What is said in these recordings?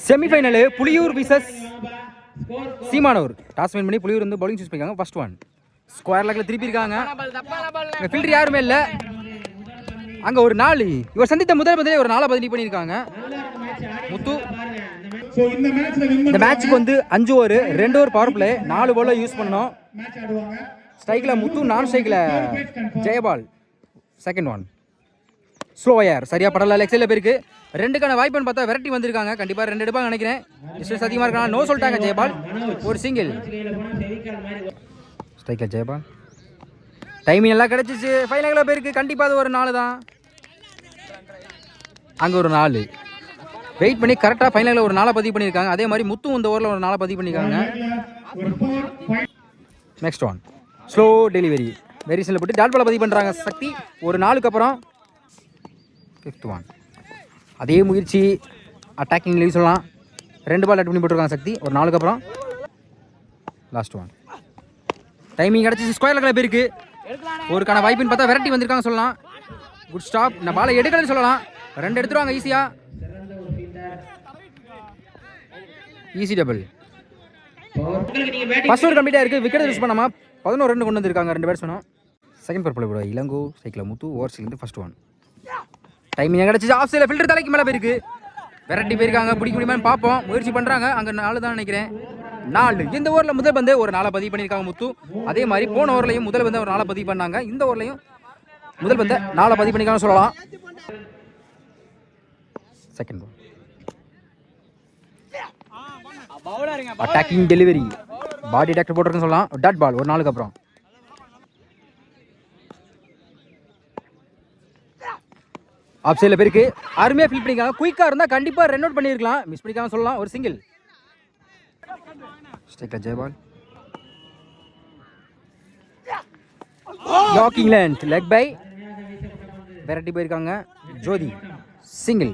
Semi-final Puliyur versus Seemanur. Toss win பண்ணி புலியூர் வந்து bowling choose பண்ணிருக்காங்க. ஃபர்ஸ்ட் ஒன் ஸ்கொயர் லெக்ல திருப்பி இருக்காங்க. ஃபில்டர் யாருமே இல்லை. அங்க ஒரு 4 இவர் சந்தித்த முதல் பந்திலே ஒரு 4 பதிலி பண்ணியிருக்காங்க முத்து. இந்த மேட்சுக்கு வந்து 5 ஓவர் 2 ஓவர் பவர் பிளே 4 பால்ல யூஸ் பண்ணணும். ஸ்ட்ரைக்ல முத்து, நான் ஸ்ட்ரைக்ல Jayapal. Second one slower சரியா படல. லெக் சைட்ல போயிருக்கு. 2க்கான வாய்ப்புன்னு பார்த்தா வெரைட்டி வந்திருக்காங்க. கண்டிப்பா 2 எடுப்பாங்க நினைக்கிறேன். டிஸ்டன்ஸ் அதிகமா இருக்காங்க. நோ சொல்லிட்டாங்க ஜெயபால். ஒரு சிங்கிள். ஸ்ட்ரைக்ல ஜெயபால். டைமிங் எல்லாம் கிடைச்சிச்சு. ஃபைனல்ல போயிருக்கு. கண்டிப்பா அது ஒரு 4 தான். அங்க ஒரு 4 வெயிட் பண்ணி கரெக்டா ஃபைனல்ல ஒரு 4 பதிவு பண்ணிருக்காங்க. அதே மாதிரி முத்து இந்த ஓவர்ல ஒரு 4 பதிவு பண்ணிருக்காங்க. Next one slow delivery very சில போட்டு டாட் பால் பதிவு பண்றாங்க சக்தி. ஒரு 4க்கு அப்புறம் ஃபிஃப்த் ஒன் அதே முயற்சி அட்டாக்கிங் லீவ் சொல்லலாம். 2 பால் அட் பண்ணி போட்டுருக்காங்க சக்தி. ஒரு 4க்கு அப்புறம் லாஸ்ட் ஒன் டைமிங் கிடச்சி. ஸ்கொயர் லெக்ல போயிருக்கு. ஒருக்கான வாய்ப்புன்னு பார்த்தா வெரைட்டி வந்திருக்காங்க சொல்லலாம். Good stop. இந்த பாலை எடுக்கலன்னு சொல்லலாம். 2 எடுத்துருவாங்க ஈஸியா. Easy double. ஃபர்ஸ்ட் ஓவர் கம்ப்ளீட்டா இருக்கு. விக்கெட் யூஸ் பண்ணாம 11 ரன் கொண்டு வந்திருக்காங்க 2 பேட்ஸ்மேனும். செகண்ட் பர்பிள் போட இளங்கோ சைக்கிள் முத்து ஓவர்ஸ்ல இருந்து ஃபர்ஸ்ட் ஒன் டைமிங் கிடைச்சி. ஆஃப் சைட்ல ஃபில்டர் தலைக்கு மேல போயிருக்கு. வெரைட்டி போயிருக்காங்க. பிடிக்க முடியுமான்னு பார்ப்போம். முயற்சி பண்றாங்க. அங்க 4 தான் நினைக்கிறேன். 4 இந்த ஓவரில் முதல் பந்து ஒரு 4 பதிவு பண்ணியிருக்காங்க முத்து. அதே மாதிரி போன ஓவர்லையும் முதல் பந்து ஒரு 4 பதிவு பண்ணாங்க. இந்த ஓவர்லையும் முதல் பந்து 4 பதிவு பண்ணிருக்காங்க சொல்லலாம். செகண்ட் அட்டாக்கிங் டெலிவரி பாடி டாக்டர் போட்டிருக்குன்னு சொல்லலாம். டாட் பால் ஒரு 4க்கு அப்புறம். ஆஃப் சைடில் பேருக்கு அருமையா ஃபீல் பண்ணிருக்காங்க. குயிக்கா இருந்தா கண்டிப்பா ரன் அவுட் பண்ணிருக்கலாம். மிஸ் பண்ணிருக்காங்க சொல்லலாம். ஒரு single. ஸ்ட்ரைக்ல Jayapal. யாக்கிங் length leg by variety போயிருக்காங்க. ஜோதி சிங்கிள்.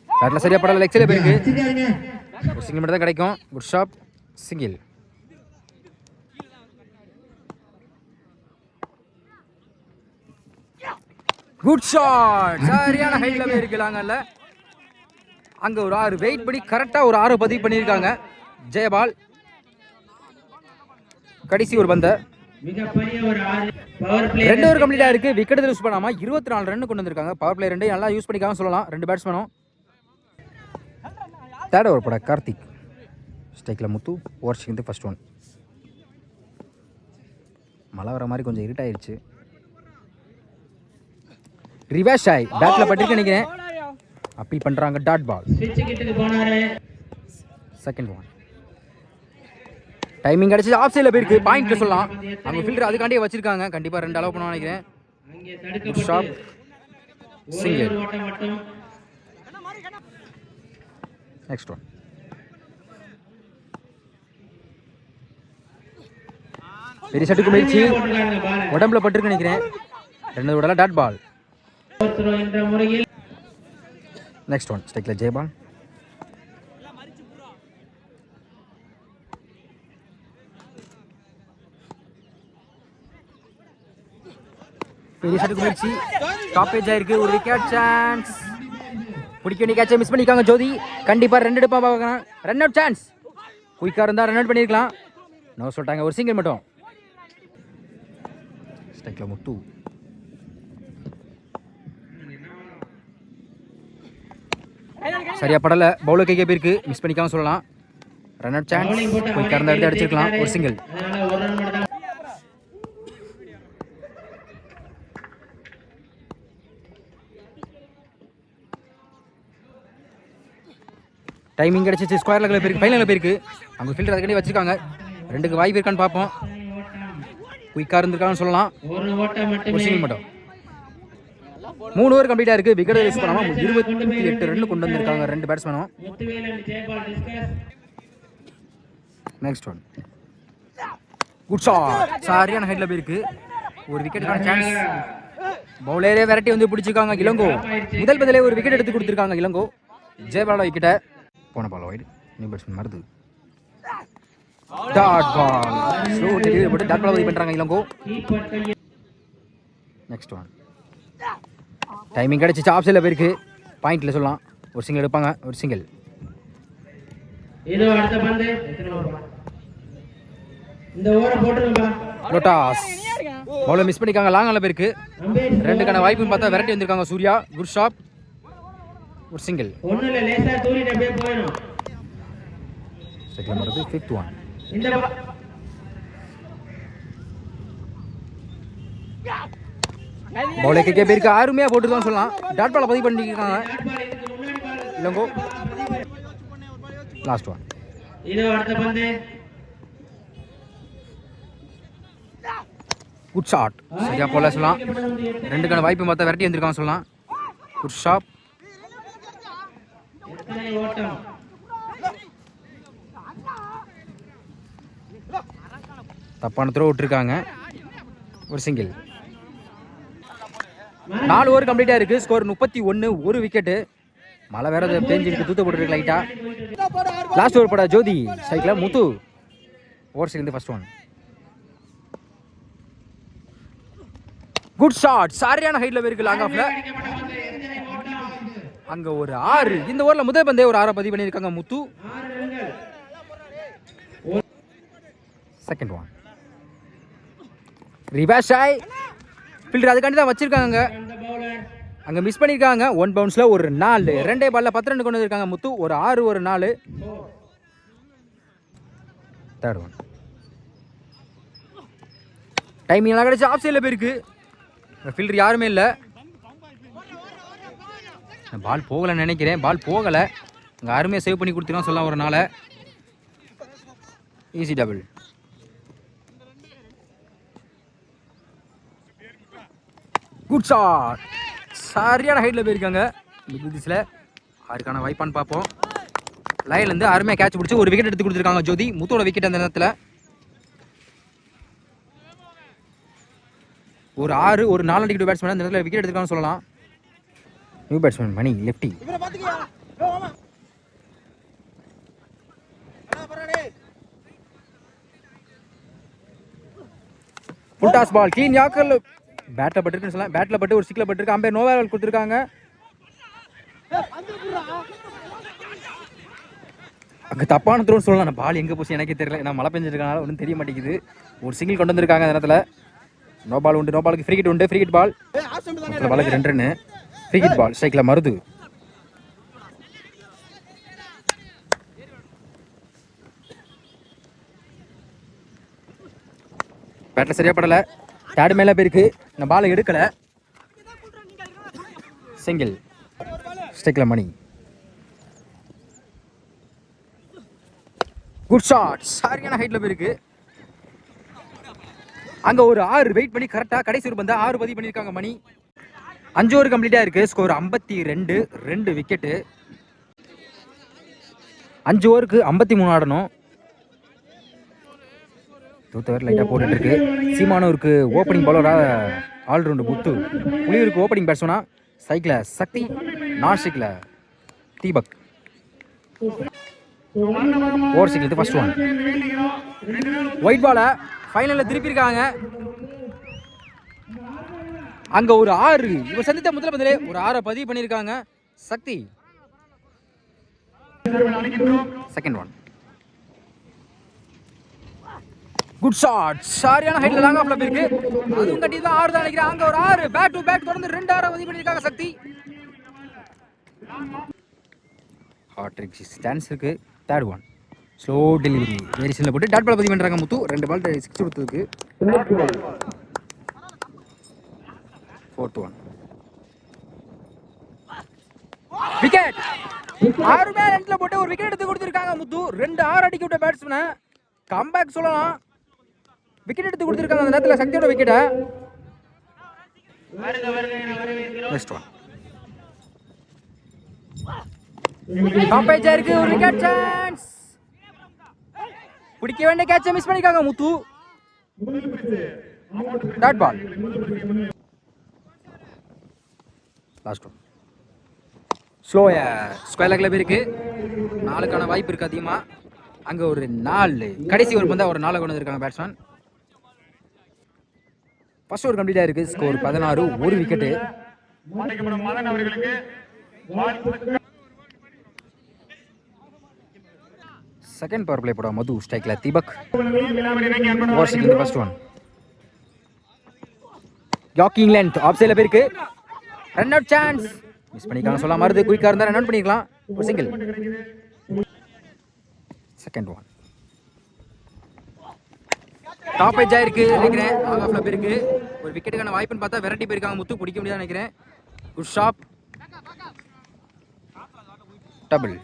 பேட்ல சரியா படல. லெக் சைடுல போயிருக்கு. ஒரு சிங்கிள் மட்டும் தான் கிடைக்கும். Good shot single. Good shot சரியான ஹைட்ல போயிருக்கலாங்கல்ல. அங்க ஒரு 6 வெயிட் பண்ணி கரெக்டா ஒரு 6 பதிவு பண்ணியிருக்காங்க ஜெயபால். கடைசி ஒரு பந்து 2 ஓவர் கம்ப்ளீட்டா இருக்கு. விக்கெட் யூஸ் பண்ணாம 24 ரன் கொண்டு வந்திருக்காங்க. பவர் பிளே 2 நல்லா யூஸ் பண்ணிக்காம சொல்லலாம் 2 பேட்ஸ்மேனும். தேர்ட் ஓவர் போட கார்த்திக். ஸ்ட்ரைக்ல முத்து ஓவர்ஸ்ல இருந்து ஃபர்ஸ்ட் ஒன். மழை வர மாதிரி கொஞ்சம் இருட்டாயிருச்சு. ரிவர்ஸ் ஆய் பேட்ல பட்டிருக்கு நினைக்கிறேன். அப்பீல் பண்றாங்க. Dot ball. Second one timing கிடைச்சி. ஆஃப் சைட்ல போயிருக்கு. பாயிண்ட்ல சொல்லலாம். அவங்க ஃபீல்டர் அதுக்காண்டியே வச்சிருக்காங்க. கண்டிப்பா 2 அலோவ் பண்ணுவாங்க நினைக்கிறேன். Good shot single. Next one பெரிய சட்டுக்கு முயற்சி உடம்புல பட்டிருக்கு நினைக்கிறேன். 2 விடல. Dot ball. நெக்ஸ்ட் ஒன் ஸ்ட்ரைக்ல ஜெயபால். பெரிய சட்டுக்கு முயற்சி ஸ்டாப்பேஜ் ஆயிருக்கு. ஒரு விக்கெட் சான்ஸ். பிடிக்க வேண்டிய கேட்சை மிஸ் பண்ணிருக்காங்க ஜோதி. கண்டிப்பா 2 எடுப்பா பார்க்கலாம். Run out chance. குயிக்கா இருந்தா ரன் அவுட் பண்ணிருக்கலாம். நோ சொல்லிட்டாங்க. ஒரு சிங்கிள் மட்டும். ஸ்ட்ரைக்ல முத்து. சரியா படல. பவுலர் கைக்கே போயிருக்கு. மிஸ் பண்ணிக்காம சொல்லலாம். Run out chance. குயிக்கா இருந்தா எடுத்து அடிச்சிருக்கலாம். ஒரு சிங்கிள். டைமிங் கிடைச்சிச்சு. ஸ்கொயர் லெக்ல போயிருக்கு. ஃபைனல்ல போயிருக்கு. அவங்க ஃபீல்டர் அதுக்கடி வச்சிருக்காங்க. 2க்கு வாய்ப்பு இருக்கான்னு பார்ப்போம். குயிக்கா இருந்திருக்கான்னு சொல்லலாம். ஒரு சிங்கிள் மட்டும். 3 ஓவர் கம்ப்ளீட்டா இருக்கு. விக்கெட் யூஸ் பண்ணாம 28 ரன் கொண்டு வந்திருக்காங்க 2 பேட்ஸ்மேனும். நெக்ஸ்ட் ஒன் குட் ஷாட் சரியான ஹைட்ல போயிருக்கு. ஒரு விக்கெட்டுக்கான சான்ஸ். பவுலரே வெரைட்டி வந்து பிடிச்சிருக்காங்க இளங்கோ. முதல் பதிலே ஒரு விக்கெட் எடுத்து கொடுத்திருக்காங்க இளங்கோ. ஜெயபாலோட விக்கெட்டை போன ball wide. New batsman Maruthu. Dot ball slow delivery போட்டு டாட் பால் பண்றாங்க இளங்கோ. Next one. டைமிங் கிடச்சிச்சு. ஆஃப் சைடில் போயிருக்கு. பாயிண்டில் சொல்லலாம். ஒரு சிங்கிள் எடுப்பாங்க. ஒரு சிங்கிள். லோட்டாஸ் பவுலர் மிஸ் பண்ணிருக்காங்க. லாங்கால போயிருக்கு. 2க்கான வாய்ப்புன்னு பார்த்தா விரட்டி வந்திருக்காங்க சூர்யா. Good shot. ஒரு சிங்கிள். செகண்ட் வருது. 5th one. பவுலர் கேட்க போயிருக்கு. அருமையாக போட்டு தான் சொல்லலாம். டாட் பாலை பதிவு பண்ணிருக்காங்க Elango. Last one. Good shot. சரியா போல சொல்லலாம். 2க்கான வாய்ப்பு பார்த்தா விரட்டி வந்திருக்காங்க சொல்லலாம். Good shot. தப்பான த்ரோ விட்டுருக்காங்க. ஒரு சிங்கிள். 4 ஓவர் கம்ப்ளீட்டாக இருக்குது. ஸ்கோர் 31. ஒரு விக்கெட்டு. மழை வேற பேஞ்சிருக்கு. தூத்த போட்டுருக்கு லைட்டாக. லாஸ்ட் ஓவர் போட Jothi cycle Muthu. Over second first one. Good shot. சரியான ஹைட்ல இருக்கு. லாங் ஆஃப்ல அங்க ஒரு 6. இந்த ஓவர்ல முதல் பந்தே ஒரு 6 பதிவு பண்ணியிருக்காங்க முத்து. Second one. ரிவர்ஸ் ஆய் ஃபீல்டர் அதுக்காண்டி தான் வச்சிருக்காங்க. அங்கே மிஸ் பண்ணியிருக்காங்க. 1 பவுன்ஸில் ஒரு 4. 2 பால்ல 10 ரன் கொண்டு வந்திருக்காங்க முத்து. ஒரு 6 ஒரு 4. Third one. டைமிங் எல்லாம் கிடைச்சி ஆஃப் சைடில் போயிருக்கு. ஃபீல்டர் யாருமே இல்லை. பால் போகலைன்னு நினைக்கிறேன். பால் போகலை. அங்கே அருமையாக சேவ் பண்ணி கொடுத்துருவோம் சொல்லலாம். ஒரு 4 ஈஸி டபுள். Good shot. சரியான ஹைட்டில் போயிருக்காங்க. புத்திஸில் 6க்கான வாய்ப்பான்னு பார்ப்போம். லைன்லேருந்து அருமையாக கேட்ச் பிடிச்சி ஒரு விக்கெட் எடுத்து கொடுத்துருக்காங்க ஜோதி. முத்தோட விக்கெட் அந்த நேரத்தில். ஒரு 6 ஒரு 4 அடிக்கிட்டு பேட்ஸ்மேன் அந்த நேரத்தில் விக்கெட் எடுத்துருக்கான்னு சொல்லலாம். New batsman Mani lefty. Full toss ball clean yorker. பேட்டில் பட்டுருக்குன்னு சொல்லலாம். பேட்டில் பட்டு ஒரு ஸ்டிக்கில் பட்டுருக்கு. அம்பேர் நோவேல் கொடுத்துருக்காங்க. அங்கே தப்பான த்ரோன்னு சொல்லலாம். பால் எங்கே போச்சு எனக்கே தெரியல. ஏன்னா மழை பெஞ்சிருக்கனால ஒன்றும் தெரிய மாட்டேங்குது. ஒரு சிங்கிள் கொண்டு வந்திருக்காங்க அந்த நேரத்தில். நோ பால் உண்டு. நோ பாலுக்கு ஃப்ரீ ஹிட் உண்டு. Free hit ball. பாலுக்கு 2 ரன்னு. ஃப்ரீ ஹிட் பால். ஸ்ட்ரைக்கில் மருது. பேட்டில் சரியா படலை. தேர்ட் மேலே போயிருக்கு. நான் பாலை எடுக்கலை. சிங்கிள். ஸ்ட்ரைக்கில் மணி. Good shot. சரியான ஹைட்டில் போயிருக்கு. அங்கே ஒரு 6 வெயிட் பண்ணி கரெக்டாக கடைசி ஒரு பந்தா 6 பதிவு பண்ணியிருக்காங்க மணி. 5 ஓவர் கம்ப்ளீட்டாக இருக்குது. ஸ்கோர் 52. 2 விக்கெட்டு. 5 ஓவருக்கு 53 ஆடணும். தூத்தவர் லைட்டாக போட்டுட்டு இருக்கு. சீமானூருக்கு ஓப்பனிங் பவுலராக ஆல்ரவுண்டு முத்து. புலியூருக்கு ஓப்பனிங் பேட்ஸ்மேனா சைக்கிள் சக்தி. நான் cycle Deepak. Over cycle first one. White பாலை ஃபைனலில் திருப்பியிருக்காங்க. அங்கே ஒரு 6. இவர் சந்தித்த முதல் பந்திலே ஒரு 6 பதிவு பண்ணியிருக்காங்க Sakthi. Second one. Good shot. சரியான ஹைட்ல லாங் ஆஃப்ல போயிருக்கு. அதுவும் கட்டி தான் 6 தான் நினைக்கிறேன். அங்கே ஒரு 6 பேக் டு பேக் தொடர்ந்து 2 6 பதிவு பண்ணியிருக்காங்க சக்தி. ஹாட்ரிக் சான்ஸ் இருக்கு. Third one. ஸ்லோ டெலிவரி வேரியேஷனில் போட்டு டாட் பால் பதிவு பண்ணுறாங்க முத்து. 2 பால் 6 கொடுத்ததுக்கு. Fourth one. விக்கெட். 6 மேல் எண்ட்ல போட்டு ஒரு விக்கெட் எடுத்து கொடுத்துருக்காங்க முத்து. 2 6 அடிக்க விட்ட பேட்ஸ்மேனை கம்பேக் சொல்லலாம். விக்கெட் எடுத்து கொடுத்துருக்காங்க அந்த நேரத்தில் சக்தியோட விக்கெட்டை. Next one. இருக்கு ஒரு விக்கெட் சான்ஸ். பிடிக்க வேண்டிய கேட்சை மிஸ் பண்ணிருக்காங்க Muthu. Dot ball. Last one. Square லெக்ல இருக்கு. 4க்கான வாய்ப்பு இருக்கு அதிகமா. அங்க ஒரு 4 கடைசி ஒரு பந்தா ஒரு 4 கொண்டு வந்திருக்காங்க பேட்ஸ்மேன். ஃபர்ஸ்ட் ஓவர் கம்ப்ளீட்டாக இருக்குது. ஸ்கோர் 16, ஒரு விக்கெட்டு. செகண்ட் பவர் பிளே போட மது, ஸ்ட்ரைக்ல Deepak. First one yorking length off சைடில் போயிருக்கு. ரன் அவுட் சான்ஸ் மிஸ் பண்ணிக்கலாம் சொல்லலாம். மருது குயிக்காக இருந்தால் ரன் அவுட் பண்ணிக்கலாம். ஒரு single. Second one tap edge ஆயிருக்கு நினைக்கிறேன். ஆஃப்ல போயிருக்கு. ஒரு விக்கெட்டுக்கான வாய்ப்புன்னு பார்த்தா விரட்டி போயிருக்காங்க. முத்து பிடிக்க முடியாது நினைக்கிறேன். Good shot. டபுள்.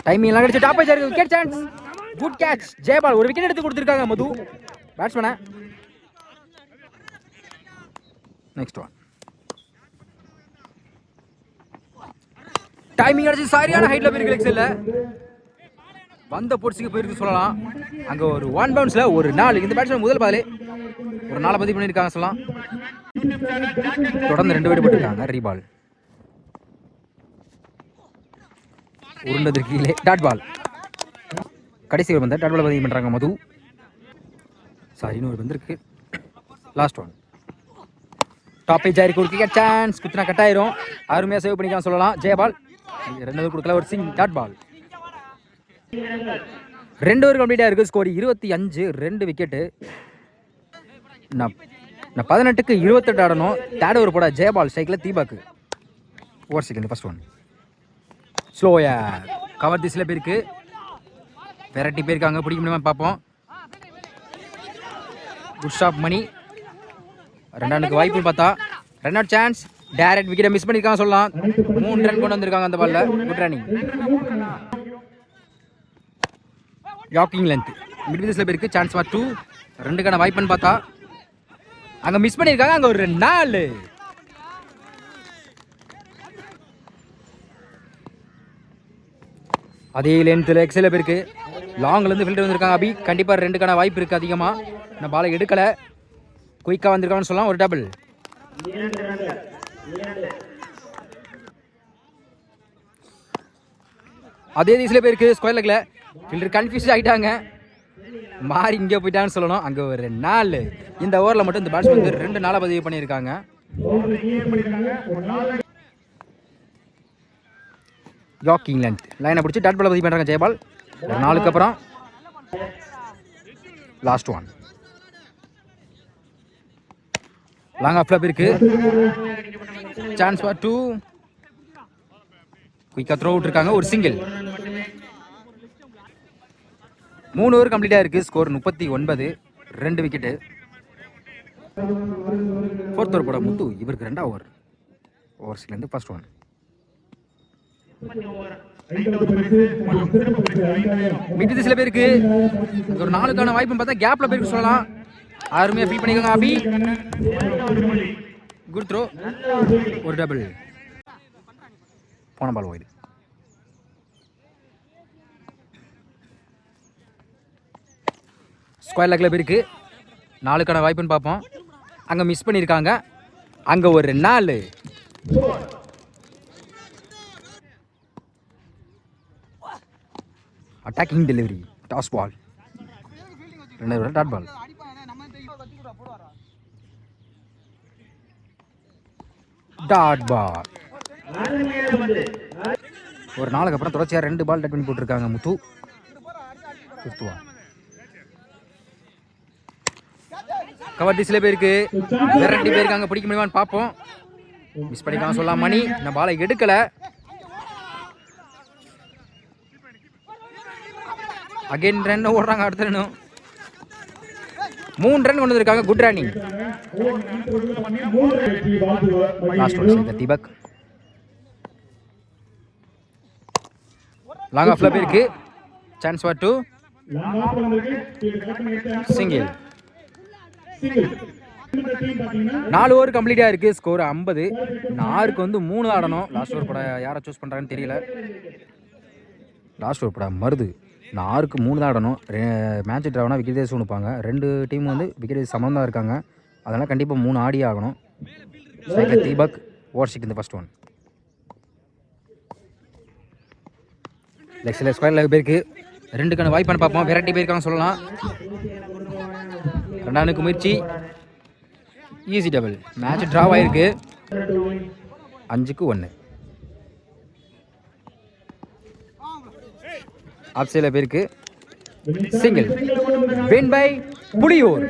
டைமிங் எல்லாம் கிடைச்சு டாப் எட்ஜ் ஆயிருக்கு. Wicket chance. Good catch. Jayapal ஒரு விக்கெட் எடுத்து கொடுத்துருக்காங்க மது பேட்ஸ்மேனை. நெக்ஸ்ட் ஒன் டைமிங் அடிச்சு சரியான ஹைட்ல போயிருக்கு. லெக்ஸ்ல வந்த போட்ஸுக்கு போயிருக்கு சொல்லலாம். அங்க ஒரு ஒன் பவுன்ஸ்ல ஒரு 4. இந்த பேட்ஸ்மேன் முதல் பாலே ஒரு 4 பதிவு பண்ணியிருக்காங்க சொல்லலாம். தொடர்ந்து 2 விக்கெட் போட்டிருக்காங்க. ரீபால் உருண்டதற்கு கீழே டாட் பால். கடைசி ஒரு பந்த டாட் பால் பதிவு பண்றாங்க மது. சாரி இன்னொரு பந்து இருக்கு. லாஸ்ட் ஒன் டாப் ஏஜ் ஆயிருக்கு. ஒரு கிரிக்கெட் சான்ஸ். குத்தினா கட் ஆயிரும். அருமையாக சேவ் பண்ணிக்கலாம் சொல்லலாம். ஜெயபால் 2 கொடுக்கல. ஒரு சிங் டாட் பால். 2 ஓவர் கம்ப்ளீட்டாக இருக்குது. Score 25, 2 wicket. நான் 18க்கு 28 ஆடணும். தேர்ட் ஓவர் போட ஜெயபால் ஸ்ட்ரைக்கில் Deepak. Over second first one ஸ்லோயா கவர் திசில போயிருக்கு. வெரைட்டி போயிருக்காங்க. பிடிக்க முடியுமா பார்ப்போம். குட் ஸ்டாப் மணி. 2 ரன்னுக்கு வாய்ப்பு பார்த்தா ரன் அவுட் சான்ஸ். டைரக்ட் விக்கெட்டை மிஸ் பண்ணிருக்காங்க சொல்லலாம். 3 ரன் கொண்டு வந்திருக்காங்க அந்த பால்ல. Good running. Yorking length mid விதிஸ்ல போயிருக்கு. Chance for 2. 2க்கான வாய்ப்புன்னு பார்த்தா அங்க மிஸ் பண்ணிருக்காங்க. அங்க ஒரு 4. அதே லென்த்தில் எக்ஸில் போயிருக்கு. லாங்லேருந்து ஃபில்டர் வந்திருக்காங்க. அபி கண்டிப்பாக 2க்கான வாய்ப்பு இருக்குது அதிகமாக. நான் பாலை எடுக்கலை. குயிக்காக வந்திருக்கான்னு சொல்லலாம். ஒரு டபுள். அதே திசையில் போயிருக்கு. ஸ்கொயர் லெக்கில் ஃபில்டர் கன்ஃபியூஸ் ஆகிட்டாங்க. மாறி இங்கே போயிட்டான்னு சொல்லணும். அங்கே ஒரு 4. இந்த ஓவரில் மட்டும் இந்த பேட்ஸ்மேன் வந்து 2 4 பதிவு பண்ணியிருக்காங்க. யாக்கிங் லென்த் லைனை பிடிச்சி டாட் பால் பதிவு பண்ணுறாங்க ஜெயபால். 4க்கு அப்புறம் லாஸ்ட் ஒன் லாங் ஆஃப் இருக்கு. Chance for 2. குயிக்காக த்ரோ விட்டுருக்காங்க. ஒரு சிங்கிள். 3 ஓவர் கம்ப்ளீட்டாக இருக்குது. Score 39, 2 wicket. ஃபோர்த் ஓவர் போட முத்து. இவருக்கு 2வது ஓவர். ஓவர்ஸ்லேருந்து ஃபர்ஸ்ட் ஒன் மிட் திசையில போயிருக்கு. ஒரு 4க்கான வாய்ப்புன்னு பார்த்தா கேப்ல போயிருக்கு சொல்லலாம். அருமையாக ஃபீல் பண்ணிக்கோங்க அபி. Good throw. ஒரு டபுள். போன பால் ஓய்டு. ஸ்கொயர் லெக்கில் போயிருக்கு. 4க்கான வாய்ப்புன்னு பார்ப்போம். அங்கே மிஸ் பண்ணியிருக்காங்க. அங்கே ஒரு 4. Attacking delivery. Toss ball. 2 dot ball. Dot ball. ஒரு 4க்கு அப்புறம் தொடர்ச்சியாக 2 பால் டட் பண்ணி போட்டிருக்காங்க முத்து. கவர் டிஸ்ல போயிருக்கு. விரட்டி போயிருக்காங்க. பிடிக்க முடியுமான்னு பார்ப்போம். மிஸ் பண்ணிக்காம சொல்லலாம் மணி. இந்த பாலை எடுக்கல. அகைன் ரன் ஓடுறாங்க. அடுத்த ரன்னும் 3 ரன் கொண்டு வந்திருக்காங்க. Good running. Last one Deepak. Long ஆஃப்ல போயிருக்கு. Chance for 2. சிங்கிள். 4 ஓவர் கம்ப்ளீட்டாக இருக்குது. ஸ்கோர் 50. நாருக்கு வந்து 3 ஆடணும். லாஸ்ட் ஓவர் பட யாரை சூஸ் பண்ணுறாங்கன்னு தெரியல. லாஸ்ட் ஓவர் பட மருது. 6க்கு 3 தான் ஆடணும். மேட்ச் ட்ராவ்னா விக்கெட் டேஸ் கொடுப்பாங்க. 2 டீம் வந்து விக்கெட் டேஸ் சமம் தான் இருக்காங்க. அதனால் கண்டிப்பாக 3 ஆடியே ஆகணும். ஸ்ட்ரைக்கில் தீபக். ஓவர் சிக் இந்த ஃபர்ஸ்ட் ஒன். லெக்ஸில் ஸ்கொயர் லெக் பேருக்கு 2க்கான வாய்ப்பான பார்ப்போம். வெரைட்டி போயிருக்காங்க சொல்லலாம். 2வது முயற்சி ஈஸி டபுள். மேட்ச் ட்ராவ் ஆயிருக்கு 5-1. ஆஃப் சைடில் பேருக்கு சிங்கிள். Win by Puliyur.